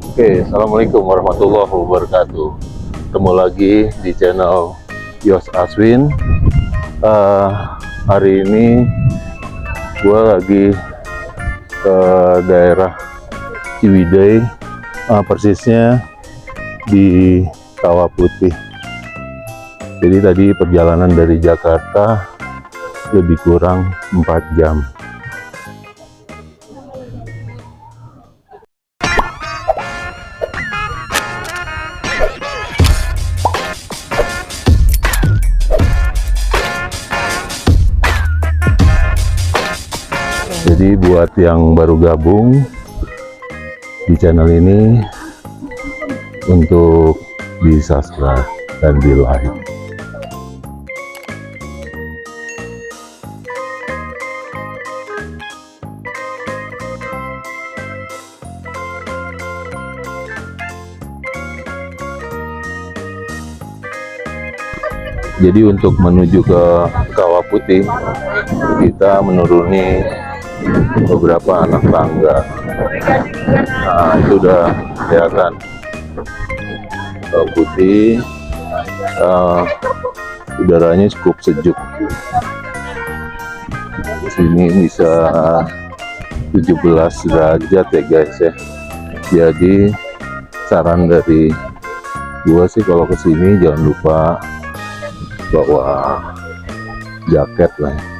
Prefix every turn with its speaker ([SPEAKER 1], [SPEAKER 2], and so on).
[SPEAKER 1] Oke, assalamualaikum warahmatullahi wabarakatuh. Ketemu lagi di channel Yos Aswin. Eh, Hari ini gue lagi ke daerah Ciwidey, persisnya di Kawah Putih. Jadi tadi perjalanan dari Jakarta lebih kurang 4 jam. Jadi buat yang baru gabung di channel ini, untuk di subscribe dan di like. Jadi untuk menuju ke Kawah Putih, kita menuruni beberapa anak tangga. Nah, itu udah kelihatan Kawah Putih. Udaranya cukup sejuk. Di sini bisa 17 derajat ya guys ya. Jadi saran dari gua sih kalau kesini jangan lupa bawa jaket lah ya.